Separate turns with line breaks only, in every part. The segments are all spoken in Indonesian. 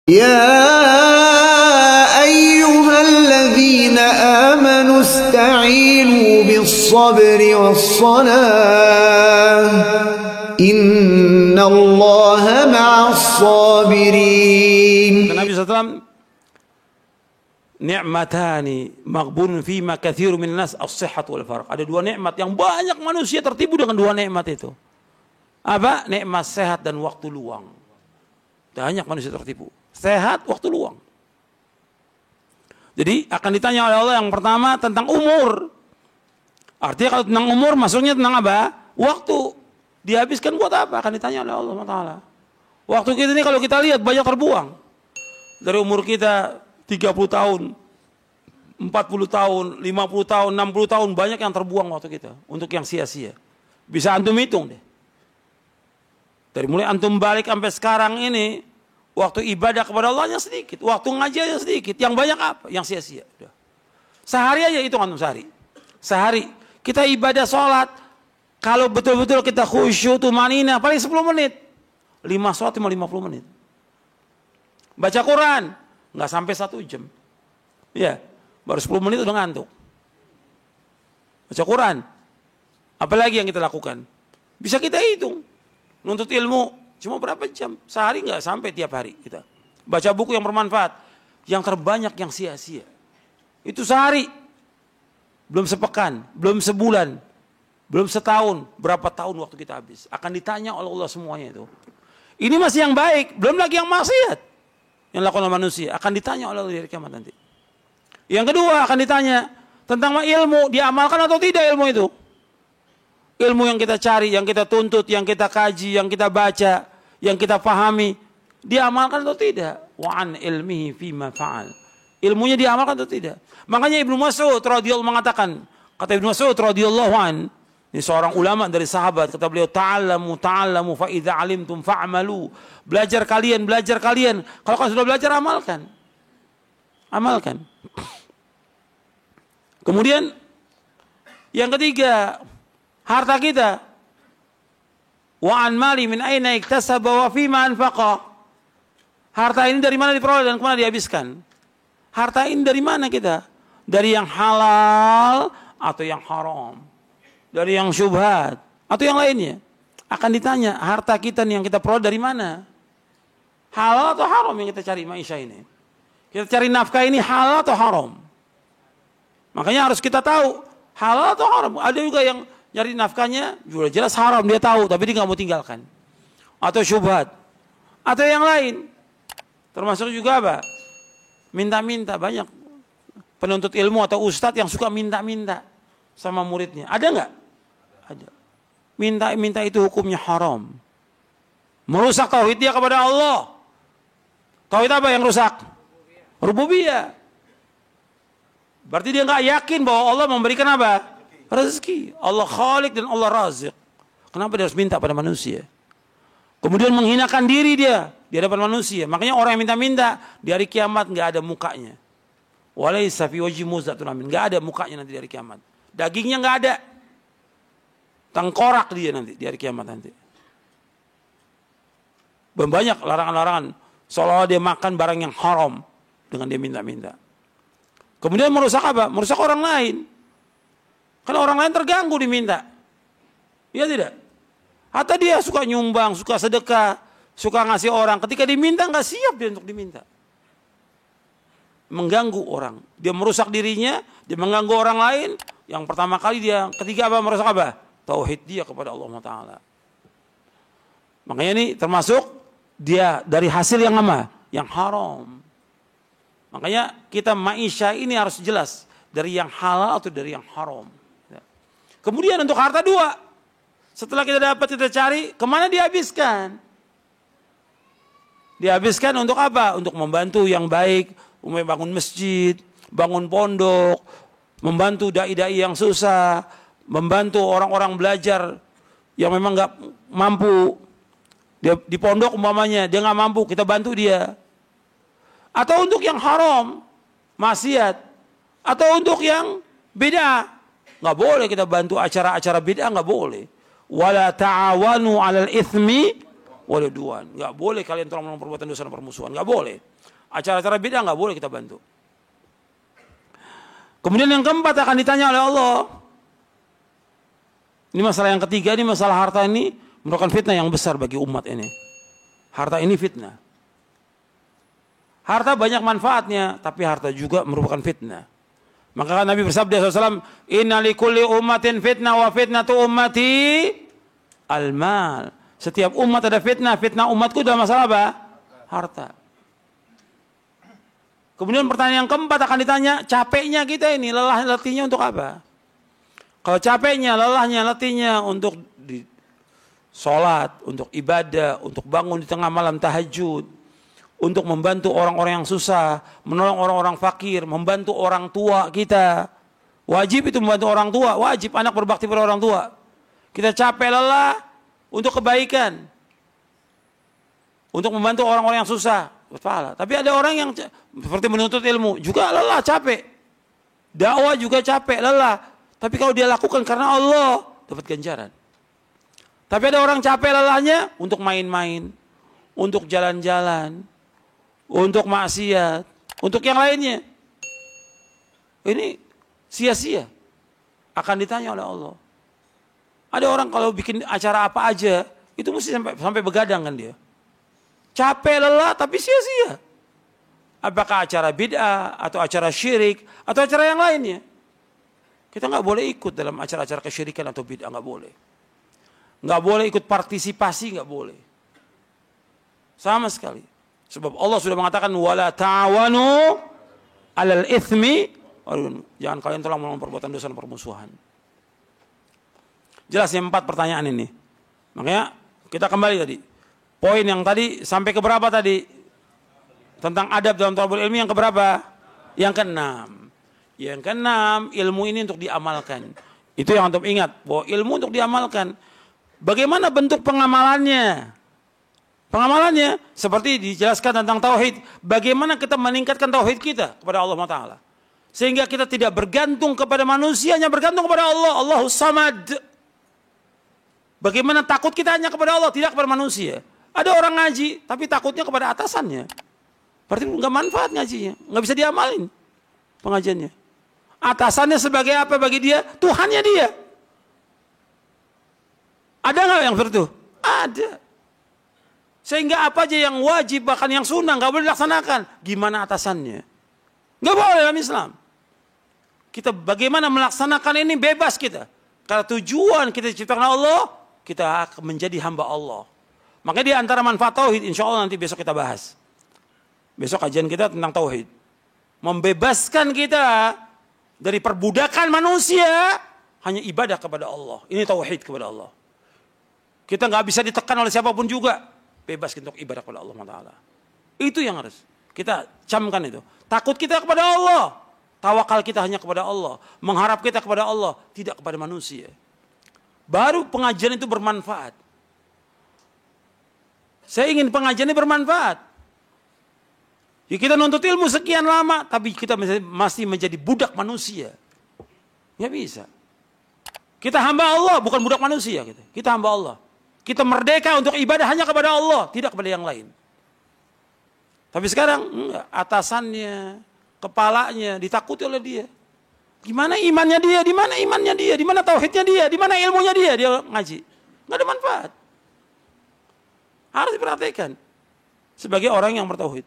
يا أيها الذين آمنوا استعينوا بالصبر والصلاة إن الله مع الصابرين.
Nabi SAW, ni'matani maghbunun fima katsiru min nas as-sihhat wal farq. Ada dua nikmat yang banyak manusia tertipu dengan dua nikmat itu. Apa? Nikmat sehat dan waktu luang. Banyak manusia tertipu. Sehat, waktu luang. Jadi akan ditanya oleh Allah yang pertama tentang umur. Artinya kalau tentang umur maksudnya tentang apa? Waktu. Dihabiskan buat apa? Akan ditanya oleh Allah Ta'ala. Waktu kita ini kalau kita lihat banyak terbuang. Dari umur kita 30 tahun, 40 tahun, 50 tahun, 60 tahun, banyak yang terbuang waktu kita. Untuk yang sia-sia. Bisa antum hitung deh. Dari mulai antum balik sampai sekarang ini, waktu ibadah kepada Allah hanya sedikit. Waktu ngaji hanya sedikit. Yang banyak apa? Yang sia-sia. Sehari aja itu antum sehari. Sehari. Kita ibadah sholat. Kalau betul-betul kita khusyuk, tumanina, paling 10 menit. 5 sholat cuma 50 menit. Baca Quran. Nggak sampai 1 jam. Ya, baru 10 menit udah ngantuk. Baca Quran. Apalagi yang kita lakukan? Bisa kita hitung. Nuntut ilmu. Cuma berapa jam? Sehari nggak sampai tiap hari kita. Baca buku yang bermanfaat. Yang terbanyak yang sia-sia. Itu sehari. Belum sepekan. Belum sebulan. Belum setahun. Berapa tahun waktu kita habis. Akan ditanya oleh Allah semuanya itu. Ini masih yang baik. Belum lagi yang maksiat. Yang lakukan oleh manusia. Akan ditanya oleh Allah di hari kiamat nanti. Yang kedua akan ditanya. Tentang ilmu. Diamalkan atau tidak ilmu itu. Ilmu yang kita cari. Yang kita tuntut. Yang kita kaji. Yang kita baca. Yang kita pahami. Diamalkan atau tidak. Wa'an ilmihi fima fa'al. Ilmunya diamalkan atau tidak. Makanya Ibnu Mas'ud radhiyallahu mengatakan. Kata Ibnu Mas'ud radhiyallahu an. Ini seorang ulama dari sahabat. Kata beliau, ta'allamu fa idza alimtum fa'malu. Belajar kalian. Kalau kalian sudah belajar, amalkan. Amalkan. Kemudian yang ketiga, harta kita. Wa an mali min aina iktasaba wa fima anfaqa. Harta ini dari mana diperoleh dan kemana dihabiskan? Harta ini dari mana kita? Dari yang halal atau yang haram? Dari yang syubhat atau yang lainnya? Akan ditanya, harta kita nih yang kita peroleh dari mana? Halal atau haram yang kita cari maisha ini? Kita cari nafkah ini halal atau haram? Makanya harus kita tahu halal atau haram. Ada juga yang nyari nafkahnya juga jelas haram, dia tahu tapi dia nggak mau tinggalkan. Atau syubhat. Atau yang lain. Termasuk juga apa? Minta-minta. Banyak penuntut ilmu atau ustadz yang suka minta-minta sama muridnya. Ada nggak? Ada. Minta-minta itu hukumnya haram. Merusak tauhid dia kepada Allah. Tauhid apa yang rusak? Rububiyah. Berarti dia nggak yakin bahwa Allah memberikan apa? Rezeki. Allah Khalik dan Allah Razik. Kenapa dia harus minta pada manusia? Kemudian menghinakan diri dia di hadapan manusia. Makanya orang yang minta-minta di hari kiamat nggak ada mukanya. Walaysa fi wajhi muzatun amin. Nggak ada mukanya nanti di hari kiamat. Dagingnya nggak ada. Tengkorak dia nanti di hari kiamat nanti. Banyak larangan-larangan. Seolah-olah dia makan barang yang haram dengan dia minta-minta. Kemudian merusak apa? Merusak orang lain. Karena orang lain terganggu diminta. Iya tidak? Atau dia suka nyumbang, suka sedekah, suka ngasih orang. Ketika diminta nggak siap dia untuk diminta. Mengganggu orang. Dia merusak dirinya, dia mengganggu orang lain. Yang pertama kali dia, ketiga apa? Merusak apa? Tauhid dia kepada Allah Ta'ala. Makanya ini termasuk dia dari hasil yang apa? Yang haram. Makanya kita maisha ini harus jelas. Dari yang halal atau dari yang haram. Kemudian untuk harta dua. Setelah kita dapat, kita cari, kemana dihabiskan? Dihabiskan untuk apa? Untuk membantu yang baik. Bangun masjid, bangun pondok, membantu dai-dai yang susah, membantu orang-orang belajar yang memang nggak mampu. Dia di pondok umpamanya, dia nggak mampu, kita bantu dia. Atau untuk yang haram, maksiat. Atau untuk yang bid'ah. Nggak boleh kita bantu acara-acara bid'ah, nggak boleh. Wala ta'awanu 'alal itsmi waladuan. Nggak boleh kalian tolong menolong perbuatan dosa dan permusuhan. Nggak boleh. Acara-acara bid'ah nggak boleh kita bantu. Kemudian yang keempat akan ditanya oleh Allah. Ini masalah yang ketiga, ini masalah harta ini merupakan fitnah yang besar bagi umat ini. Harta ini fitnah. Harta banyak manfaatnya, tapi harta juga merupakan fitnah. Maka Nabi bersabda SAW, Inna likulli ummatin fitnah wa fitnatu ummati al-mal. Setiap umat ada fitnah, fitnah umatku dalam masalah apa? Harta. Kemudian pertanyaan yang keempat akan ditanya, capeknya kita ini, lelah letihnya untuk apa? Kalau capeknya, lelahnya, letihnya untuk sholat, untuk ibadah, untuk bangun di tengah malam tahajud, untuk membantu orang-orang yang susah, menolong orang-orang fakir, membantu orang tua kita. Wajib itu membantu orang tua, wajib anak berbakti pada orang tua. Kita capek lelah untuk kebaikan, untuk membantu orang-orang yang susah, berpahala. Tapi ada orang yang seperti menuntut ilmu, juga lelah, capek. Dakwah juga capek, lelah. Tapi kalau dia lakukan karena Allah, dapat ganjaran. Tapi ada orang capek lelahnya untuk main-main, untuk jalan-jalan, untuk maksiat, untuk yang lainnya. Ini sia-sia. Akan ditanya oleh Allah. Ada orang kalau bikin acara apa aja, itu mesti sampai begadang kan dia. Capek lelah tapi sia-sia. Apakah acara bid'ah, atau acara syirik, atau acara yang lainnya. Kita nggak boleh ikut dalam acara-acara kesyirikan atau bid'ah, nggak boleh. Nggak boleh ikut partisipasi, nggak boleh. Sama sekali. Sebab Allah sudah mengatakan wala ta'awanu 'alal itsmi, jangan kalian telah melakukan perbuatan dosa dan permusuhan. Jelas yang 4 pertanyaan ini. Makanya kita kembali tadi. Poin yang tadi sampai ke berapa tadi? Tentang adab dalam thalabul ilmi yang ke berapa? Yang ke-6. Yang ke-6, ilmu ini untuk diamalkan. Itu yang antum ingat, bahwa ilmu untuk diamalkan. Bagaimana bentuk pengamalannya? Pengamalannya seperti dijelaskan tentang tauhid. Bagaimana kita meningkatkan tauhid kita kepada Allah Taala, sehingga kita tidak bergantung kepada manusia, hanya bergantung kepada Allah. Allahus Samad. Bagaimana takut kita hanya kepada Allah, tidak kepada manusia. Ada orang ngaji, tapi takutnya kepada atasannya. Berarti nggak manfaat ngajinya, nggak bisa diamalin pengajiannya. Atasannya sebagai apa bagi dia? Tuhannya dia. Ada nggak yang seperti itu? Ada. Sehingga apa aja yang wajib, bahkan yang sunnah nggak boleh dilaksanakan. Gimana atasannya? Nggak boleh dalam Islam. Kita bagaimana melaksanakan ini bebas kita. Karena tujuan kita diciptakan Allah, kita akan menjadi hamba Allah. Makanya di antara manfaat tauhid, insya Allah nanti besok kita bahas. Besok kajian kita tentang tauhid. Membebaskan kita dari perbudakan manusia, hanya ibadah kepada Allah. Ini tauhid kepada Allah. Kita nggak bisa ditekan oleh siapapun juga. Bebas untuk ibadah kepada Allah Taala. Itu yang harus kita camkan itu. Takut kita kepada Allah. Tawakal kita hanya kepada Allah. Mengharap kita kepada Allah, tidak kepada manusia. Baru pengajian itu bermanfaat. Saya ingin pengajian ini bermanfaat. Ya, kita nuntut ilmu sekian lama, tapi kita masih menjadi budak manusia. Nggak bisa. Kita hamba Allah, bukan budak manusia. Kita hamba Allah. Kita merdeka untuk ibadah hanya kepada Allah, tidak kepada yang lain. Tapi sekarang enggak, atasannya, kepalanya ditakuti oleh dia. Gimana imannya dia? Di mana imannya dia? Di mana tauhidnya dia? Di mana ilmunya dia? Dia ngaji. Enggak ada manfaat. Harus diperhatikan sebagai orang yang bertauhid.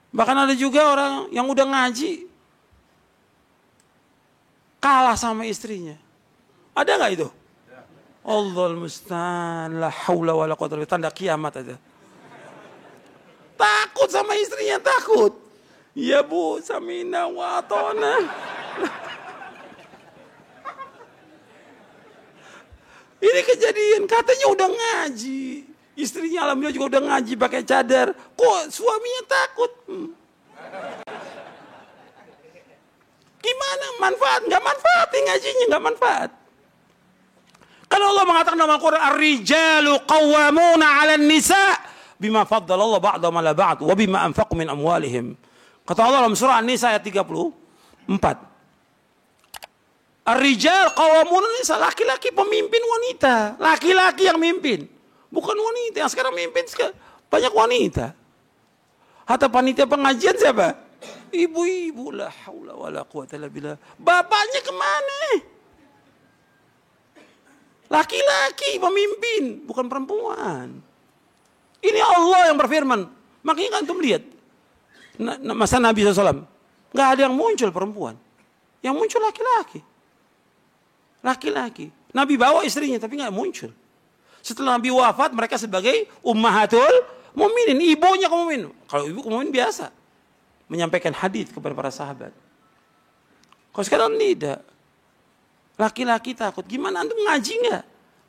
Bahkan ada juga orang yang udah ngaji kalah sama istrinya. Ada nggak itu? Allahul musta'an, la haula wala quwwata illa billah, tanda kiamat aja. Takut sama istrinya, takut. Ya Bu, samina wa atona. Ini kejadian, katanya udah ngaji. Istrinya alhamdulillah juga udah ngaji pakai cadar. Kok suaminya takut? Gimana manfaat? Nggak manfaat ngajinya, nggak manfaat. Kalau Allah mengatakan dalam Al-Quran, ar-rijalu qawwamuna 'alan nisa bima faddala Allah ba'dahum 'ala ba'd wa bima anfaqu min amwalihim. Kata Allah dalam surah An-Nisa ayat 34. Ar-rijal qawwamuna 'alan nisa, laki-laki pemimpin wanita, laki-laki yang mimpin. Bukan wanita yang sekarang mimpin banyak wanita. Hatta panitia pengajian siapa? Ibu-ibu, la haula wala quwata illa billah. Bapaknya kemana? Laki-laki pemimpin, bukan perempuan. Ini Allah yang berfirman. Makanya kan antum lihat masa Nabi SAW, nggak ada yang muncul perempuan, yang muncul laki-laki. Laki-laki. Nabi bawa istrinya tapi nggak muncul. Setelah Nabi wafat, mereka sebagai ummahatul mukminin, ibunya kaum mukminin. Kalau ibu kaum mukminin biasa menyampaikan hadis kepada para sahabat. Kalau sekarang tidak. Laki-laki takut. Gimana antum ngaji nggak?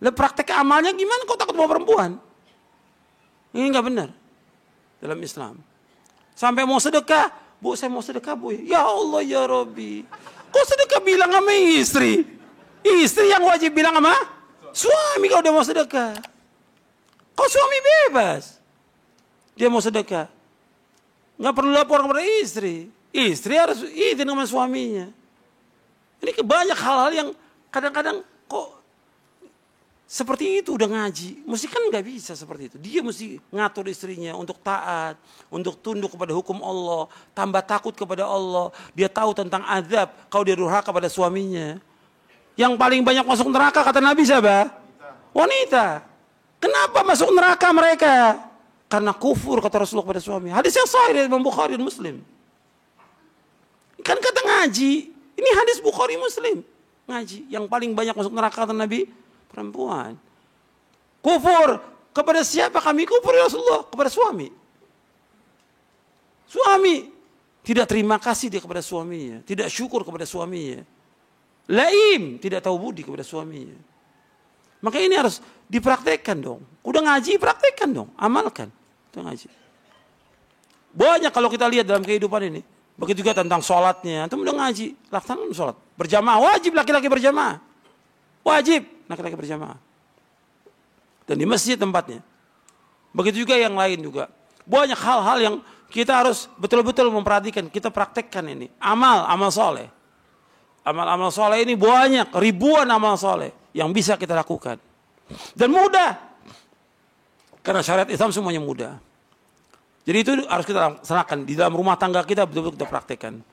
Lah praktek amalnya gimana kok takut bawa perempuan? Ini nggak benar dalam Islam. Sampai mau sedekah, Bu, saya mau sedekah, Bu. Ya Allah ya Rabbi. Kok sedekah bilang sama istri? Istri yang wajib bilang sama suami kalau dia mau sedekah. Kok suami bebas? Dia mau sedekah. Nggak perlu lapor kepada istri. Istri harus izin sama suaminya. Ini banyak hal-hal yang kadang-kadang kok seperti itu udah ngaji. Mesti kan nggak bisa seperti itu. Dia mesti ngatur istrinya untuk taat, untuk tunduk kepada hukum Allah, tambah takut kepada Allah. Dia tahu tentang azab kalau dia durhaka pada suaminya. Yang paling banyak masuk neraka kata Nabi siapa? Wanita. Kenapa masuk neraka mereka? Karena kufur kata Rasulullah kepada suami. Hadis yang sahih dari Imam Bukhari dan Muslim. Kan kata ngaji. Ini hadis Bukhari Muslim. Ngaji. Yang paling banyak masuk neraka kata Nabi, perempuan. Kufur. Kepada siapa kami kufur ya Rasulullah? Kepada suami. Suami. Tidak terima kasih dia kepada suaminya. Tidak syukur kepada suaminya. Laim. Tidak tahu budi kepada suaminya. Maka ini harus dipraktekkan dong. Udah ngaji, praktekkan dong. Amalkan. Itu ngaji. Banyak kalau kita lihat dalam kehidupan ini. Begitu juga tentang sholatnya. Itu udah ngaji. Laksanakan sholat. Berjamaah. Wajib laki-laki berjamaah. Wajib laki-laki berjamaah. Dan di masjid tempatnya. Begitu juga yang lain juga. Banyak hal-hal yang kita harus betul-betul memperhatikan. Kita praktekkan ini. Amal soleh. Amal-amal soleh ini banyak. Ribuan amal soleh. Yang bisa kita lakukan. Dan mudah. Karena syariat Islam semuanya mudah. Jadi itu harus kita laksanakan. Di dalam rumah tangga kita betul-betul kita praktekkan.